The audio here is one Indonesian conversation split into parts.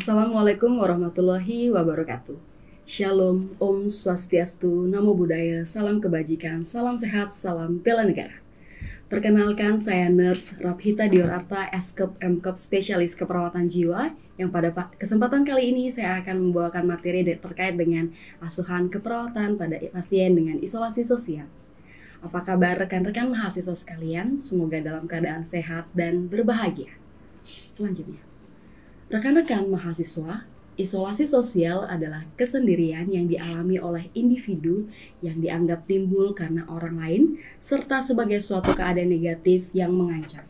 Assalamualaikum warahmatullahi wabarakatuh. Shalom, Om Swastiastu, Namo Buddhaya, salam kebajikan, salam sehat, salam bela negara. Perkenalkan, saya Nurse Rabhita Diorarta, Eskep Mkep Spesialis Keperawatan Jiwa, yang pada kesempatan kali ini saya akan membawakan materi terkait dengan asuhan keperawatan pada pasien dengan isolasi sosial. Apa kabar rekan-rekan mahasiswa sekalian? Semoga dalam keadaan sehat dan berbahagia. Selanjutnya, rekan-rekan mahasiswa, isolasi sosial adalah kesendirian yang dialami oleh individu yang dianggap timbul karena orang lain, serta sebagai suatu keadaan negatif yang mengancam.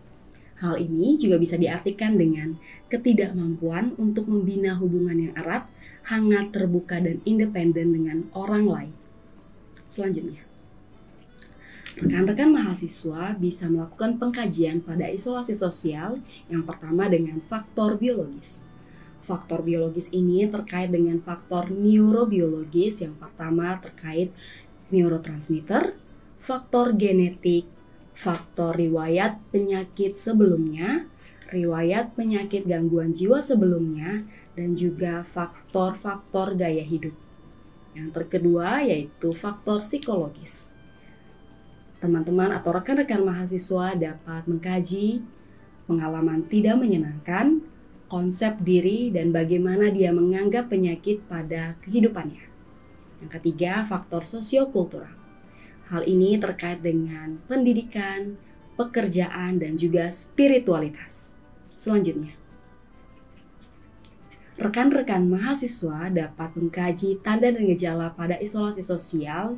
Hal ini juga bisa diartikan dengan ketidakmampuan untuk membina hubungan yang erat, hangat, terbuka, dan independen dengan orang lain. Selanjutnya, rekan-rekan mahasiswa bisa melakukan pengkajian pada isolasi sosial yang pertama dengan faktor biologis. Faktor biologis ini terkait dengan faktor neurobiologis yang pertama terkait neurotransmitter, faktor genetik, faktor riwayat penyakit sebelumnya, riwayat penyakit gangguan jiwa sebelumnya, dan juga faktor-faktor gaya hidup. Yang kedua yaitu faktor psikologis. Teman-teman atau rekan-rekan mahasiswa dapat mengkaji pengalaman tidak menyenangkan, konsep diri, dan bagaimana dia menganggap penyakit pada kehidupannya. Yang ketiga, faktor sosiokultural. Hal ini terkait dengan pendidikan, pekerjaan, dan juga spiritualitas. Selanjutnya, rekan-rekan mahasiswa dapat mengkaji tanda dan gejala pada isolasi sosial.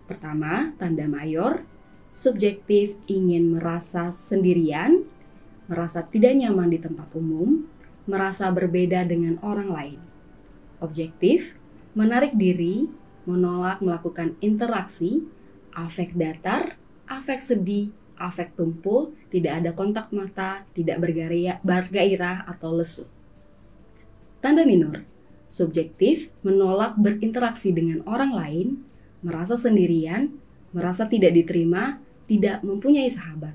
Pertama, tanda mayor, subjektif ingin merasa sendirian, merasa tidak nyaman di tempat umum, merasa berbeda dengan orang lain. Objektif, menarik diri, menolak melakukan interaksi, afek datar, afek sedih, afek tumpul, tidak ada kontak mata, tidak bergairah atau lesu. Tanda minor, subjektif, menolak berinteraksi dengan orang lain, merasa sendirian, merasa tidak diterima, tidak mempunyai sahabat.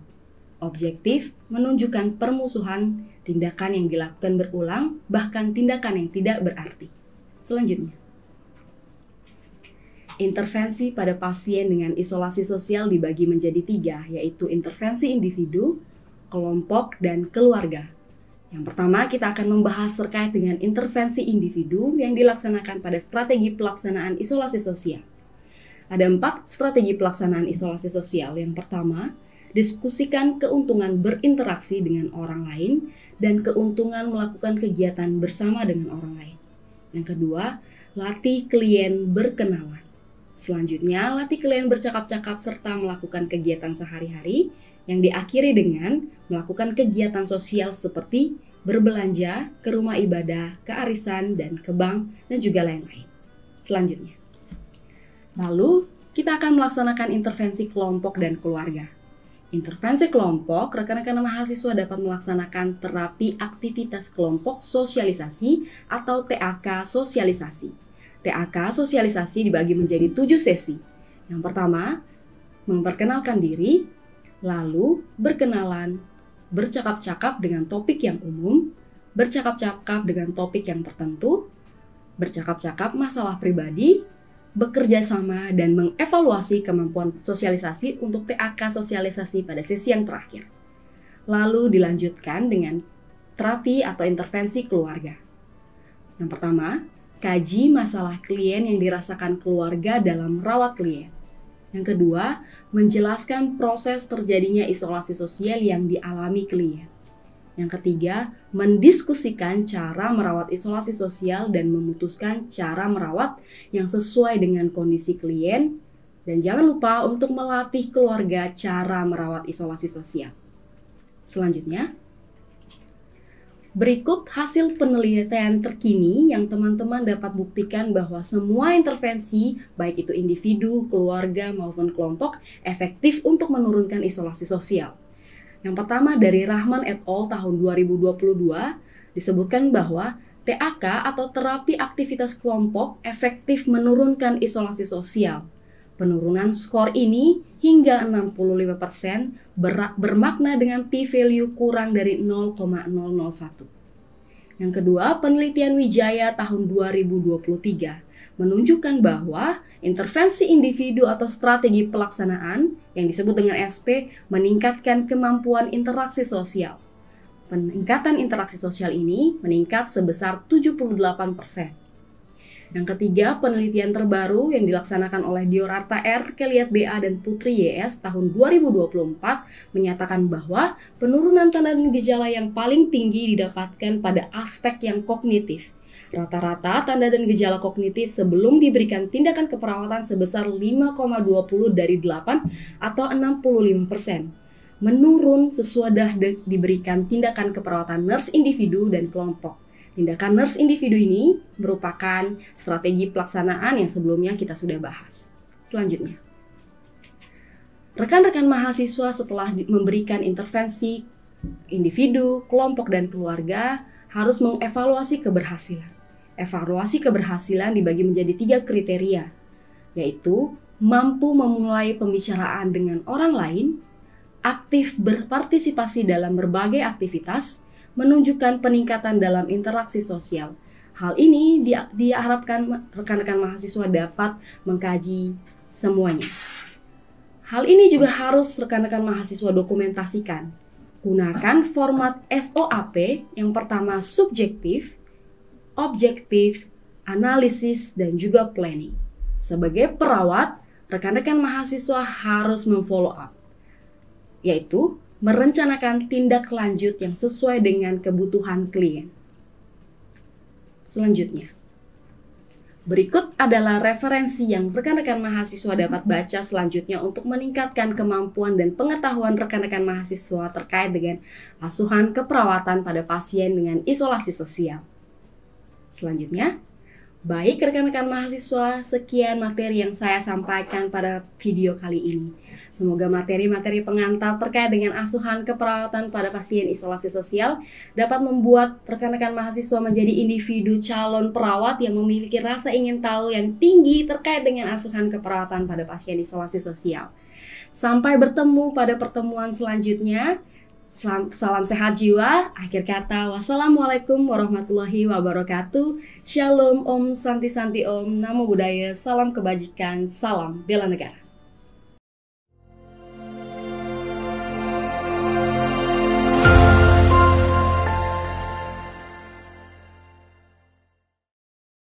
Objektif, menunjukkan permusuhan, tindakan yang dilakukan berulang, bahkan tindakan yang tidak berarti. Selanjutnya, intervensi pada pasien dengan isolasi sosial dibagi menjadi 3, yaitu intervensi individu, kelompok, dan keluarga. Yang pertama, kita akan membahas terkait dengan intervensi individu yang dilaksanakan pada strategi pelaksanaan isolasi sosial. Ada 4 strategi pelaksanaan isolasi sosial. Yang pertama, diskusikan keuntungan berinteraksi dengan orang lain dan keuntungan melakukan kegiatan bersama dengan orang lain. Yang kedua, latih klien berkenalan. Selanjutnya, latih klien bercakap-cakap serta melakukan kegiatan sehari-hari yang diakhiri dengan melakukan kegiatan sosial seperti berbelanja, ke rumah ibadah, ke arisan, dan ke bank, dan juga lain-lain. Selanjutnya, lalu, kita akan melaksanakan intervensi kelompok dan keluarga. Intervensi kelompok, rekan-rekan mahasiswa dapat melaksanakan terapi aktivitas kelompok sosialisasi atau TAK sosialisasi. TAK sosialisasi dibagi menjadi 7 sesi. Yang pertama, memperkenalkan diri, lalu berkenalan, bercakap-cakap dengan topik yang umum, bercakap-cakap dengan topik yang tertentu, bercakap-cakap masalah pribadi, bekerja sama, dan mengevaluasi kemampuan sosialisasi untuk TAK sosialisasi pada sesi yang terakhir. Lalu dilanjutkan dengan terapi atau intervensi keluarga. Yang pertama, kaji masalah klien yang dirasakan keluarga dalam merawat klien. Yang kedua, menjelaskan proses terjadinya isolasi sosial yang dialami klien. Yang ketiga, mendiskusikan cara merawat isolasi sosial dan memutuskan cara merawat yang sesuai dengan kondisi klien. Dan jangan lupa untuk melatih keluarga cara merawat isolasi sosial. Selanjutnya, berikut hasil penelitian terkini yang teman-teman dapat buktikan bahwa semua intervensi, baik itu individu, keluarga, maupun kelompok, efektif untuk menurunkan isolasi sosial. Yang pertama dari Rahman et al. Tahun 2022 disebutkan bahwa TAK atau terapi aktivitas kelompok efektif menurunkan isolasi sosial. Penurunan skor ini hingga 65% bermakna dengan p-value kurang dari 0,001. Yang kedua, penelitian Wijaya tahun 2023 menunjukkan bahwa intervensi individu atau strategi pelaksanaan yang disebut dengan SP meningkatkan kemampuan interaksi sosial. Peningkatan interaksi sosial ini meningkat sebesar 78%. Yang ketiga, penelitian terbaru yang dilaksanakan oleh Diorarta R, Keliat BA, dan Putri YS tahun 2024 menyatakan bahwa penurunan tanda dan gejala yang paling tinggi didapatkan pada aspek yang kognitif. Rata-rata tanda dan gejala kognitif sebelum diberikan tindakan keperawatan sebesar 5,20 dari 8 atau 65%. Menurun sesudah diberikan tindakan keperawatan nurse individu dan kelompok. Tindakan nurse individu ini merupakan strategi pelaksanaan yang sebelumnya kita sudah bahas. Selanjutnya, rekan-rekan mahasiswa setelah memberikan intervensi individu, kelompok, dan keluarga harus mengevaluasi keberhasilan. Evaluasi keberhasilan dibagi menjadi 3 kriteria, yaitu mampu memulai pembicaraan dengan orang lain, aktif berpartisipasi dalam berbagai aktivitas, menunjukkan peningkatan dalam interaksi sosial. Hal ini diharapkan rekan-rekan mahasiswa dapat mengkaji semuanya. Hal ini juga harus rekan-rekan mahasiswa dokumentasikan. Gunakan format SOAP yang pertama subjektif, objektif, analisis, dan juga planning. Sebagai perawat, rekan-rekan mahasiswa harus memfollow up, yaitu merencanakan tindak lanjut yang sesuai dengan kebutuhan klien. Selanjutnya, berikut adalah referensi yang rekan-rekan mahasiswa dapat baca selanjutnya untuk meningkatkan kemampuan dan pengetahuan rekan-rekan mahasiswa terkait dengan asuhan keperawatan pada pasien dengan isolasi sosial. Selanjutnya, baik rekan-rekan mahasiswa, sekian materi yang saya sampaikan pada video kali ini. Semoga materi-materi pengantar terkait dengan asuhan keperawatan pada pasien isolasi sosial dapat membuat rekan-rekan mahasiswa menjadi individu calon perawat yang memiliki rasa ingin tahu yang tinggi terkait dengan asuhan keperawatan pada pasien isolasi sosial. Sampai bertemu pada pertemuan selanjutnya. Salam sehat jiwa. Akhir kata, wassalamualaikum warahmatullahi wabarakatuh. Shalom, Om Santi Santi Om, Namo Buddhaya, salam kebajikan, salam bela negara.